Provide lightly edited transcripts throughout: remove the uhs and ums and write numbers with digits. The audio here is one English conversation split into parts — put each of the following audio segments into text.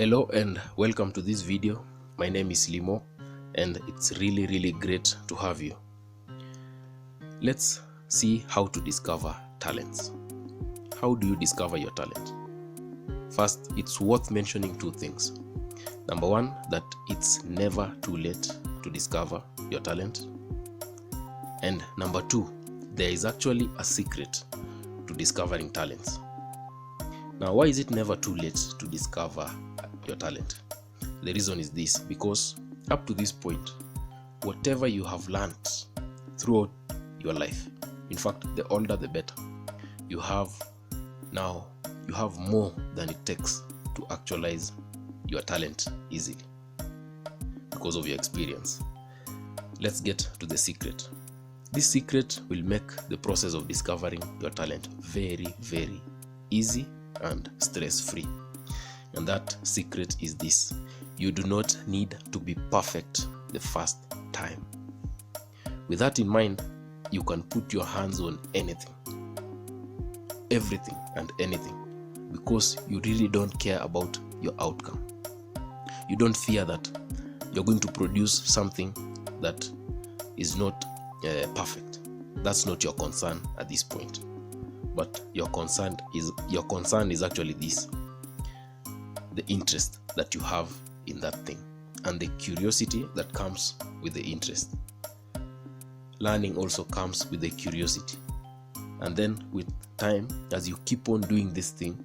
Hello and welcome to this video. My name is Limo and it's really great to have you. Let's see how to discover talents. How do you discover your talent? First, it's worth mentioning two things. Number one, that it's never too late to discover your talent. And number two, there is actually a secret to discovering talents. Now, why is it never too late to discover your talent? The reason is this: because up to this point, whatever you have learned throughout your life, in fact, the older the better, you have more than it takes to actualize your talent easily because of your experience. Let's get to the secret. This secret will make the process of discovering your talent very easy and stress-free. And that secret is this: you do not need to be perfect the first time. With that in mind, you can put your hands on anything, everything and anything, because you really don't care about your outcome. You don't fear that you're going to produce something that is not perfect. That's not your concern at this point. But your concern is actually this: the interest that you have in that thing and the curiosity that comes with the interest. Learning also comes with the curiosity. And then with time, as you keep on doing this thing,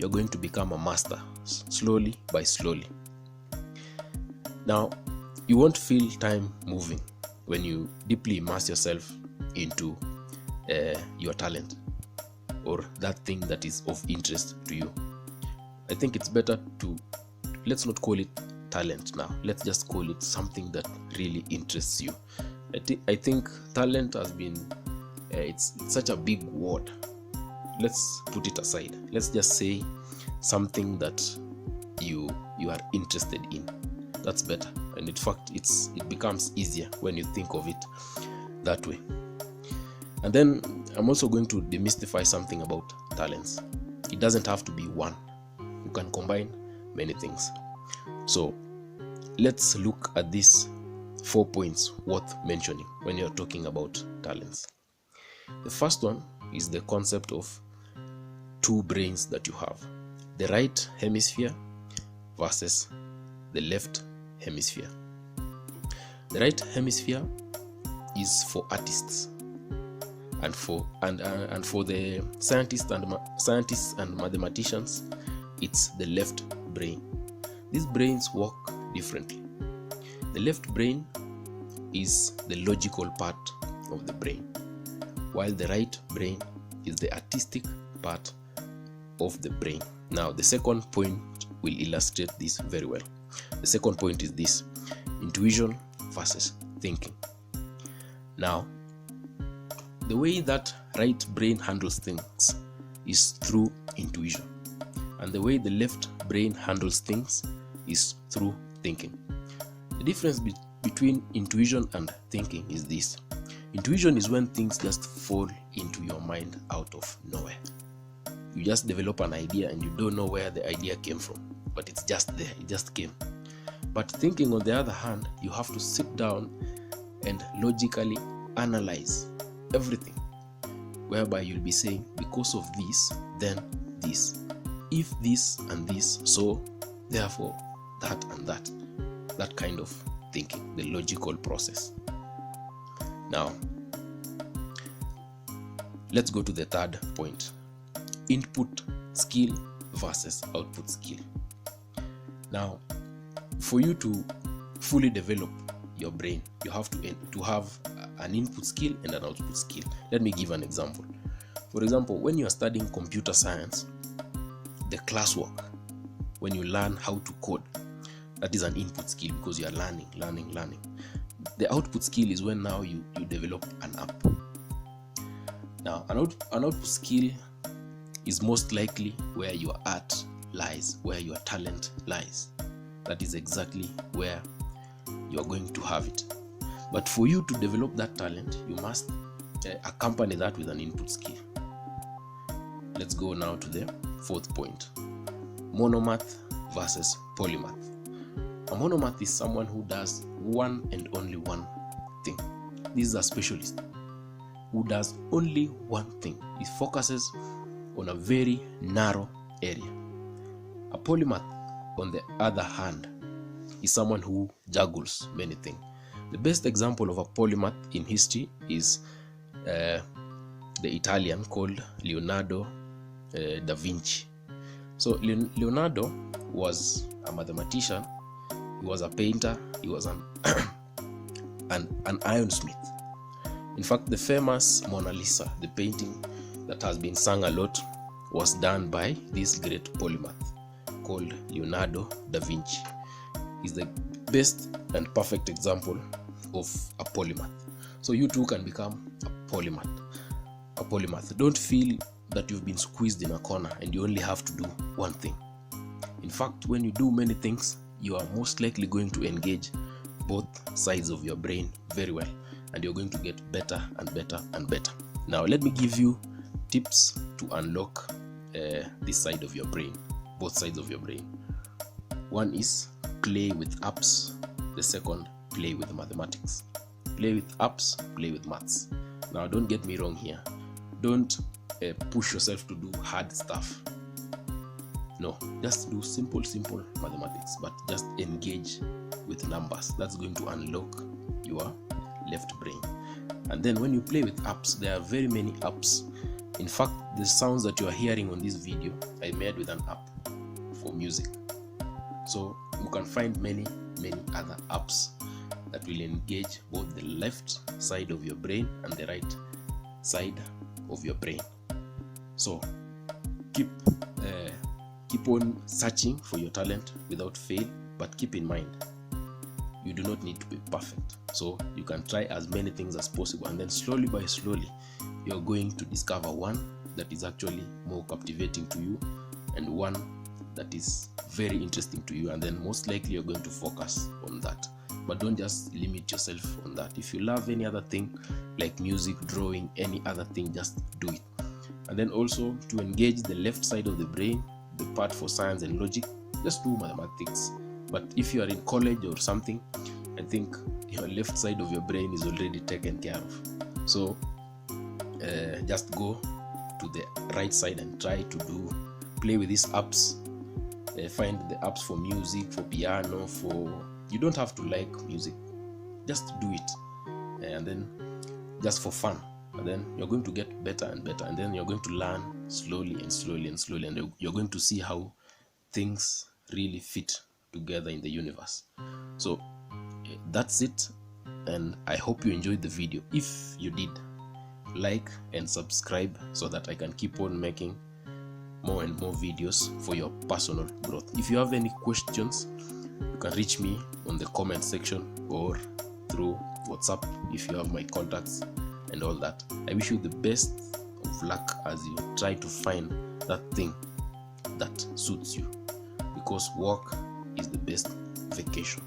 you're going to become a master, slowly by slowly. Now, you won't feel time moving when you deeply immerse yourself into your talent or that thing that is of interest to you. I think it's better to, let's not call it talent now. Let's just call it something that really interests you. I think talent has been, it's such a big word. Let's put it aside. Let's just say something that you are interested in. That's better. And in fact, it becomes easier when you think of it that way. And then I'm also going to demystify something about talents. It doesn't have to be one. You can combine many things. So let's look at these 4 points worth mentioning when you're talking about talents. The first one is the concept of two brains that you have: the right hemisphere versus the left hemisphere. The right hemisphere is for artists, and for the scientists and mathematicians, it's the left brain. These brains work differently. The left brain is the logical part of the brain, while the right brain is the artistic part of the brain. Now, the second point will illustrate this very well. The second point is this: intuition versus thinking. Now, the way that right brain handles things is through intuition, and the way the left brain handles things is through thinking. The difference between intuition and thinking is this: intuition is when things just fall into your mind out of nowhere. You just develop an idea and you don't know where the idea came from, but it's just there, it just came. But thinking, on the other hand, you have to sit down and logically analyze everything, whereby you'll be saying, because of this, then this, if this and this, so therefore that and that. That kind of thinking, the logical process. Now, let's go to the third point: input skill versus output skill. Now, for you to fully develop your brain, you have to have an input skill and an output skill. Let me give an example. For example, when you are studying computer science, the classwork, when you learn how to code, that is an input skill because you are learning. The output skill is when now you develop an app. Now, an output skill is most likely where your art lies, where your talent lies. That is exactly where you are going to have it. But for you to develop that talent, you must accompany that with an input skill. Let's go now to the fourth point: monomath versus polymath. A monomath is someone who does one and only one thing. This is a specialist who does only one thing. He focuses on a very narrow area. A polymath, on the other hand, is someone who juggles many things. The best example of a polymath in history is the Italian called Leonardo da Vinci. So Leonardo was a mathematician, he was a painter, he was an ironsmith. In fact, the famous Mona Lisa, the painting that has been sung a lot, was done by this great polymath called Leonardo da Vinci. He's the best and perfect example of a polymath. So you too can become a polymath. Don't feel that you've been squeezed in a corner and you only have to do one thing. In fact, when you do many things, you are most likely going to engage both sides of your brain very well, and you're going to get better and better and better. Now let me give you tips to unlock this side of your brain, both sides of your brain. One is play with apps. The second, play with mathematics. Play with apps, play with maths. Now don't get me wrong here. Don't push yourself to do hard stuff. No, just do simple mathematics, but just engage with numbers. That's going to unlock your left brain. And then when you play with apps, there are very many apps. In fact, the sounds that you are hearing on this video I made with an app for music. So you can find many other apps that will engage both the left side of your brain and the right side of your brain. So keep on searching for your talent without fail, but keep in mind, you do not need to be perfect. So you can try as many things as possible, and then slowly by slowly you're going to discover one that is actually more captivating to you and one that is very interesting to you, and then most likely you're going to focus on that. But don't just limit yourself on that. If you love any other thing like music, drawing, any other thing, just do it. And then also to engage the left side of the brain, the part for science and logic, just do mathematics. But if you are in college or something, I think your left side of your brain is already taken care of. So just go to the right side and try to play with these apps. Find the apps for music, for piano, you don't have to like music, just do it, and then just for fun, and then you're going to get better and better, and then you're going to learn slowly, and you're going to see how things really fit together in the universe. So that's it, and I hope you enjoyed the video. If you did, like and subscribe so that I can keep on making more and more videos for your personal growth. If you have any questions, you can reach me on the comment section or through WhatsApp if you have my contacts and all that. I wish you the best of luck as you try to find that thing that suits you, because work is the best vacation.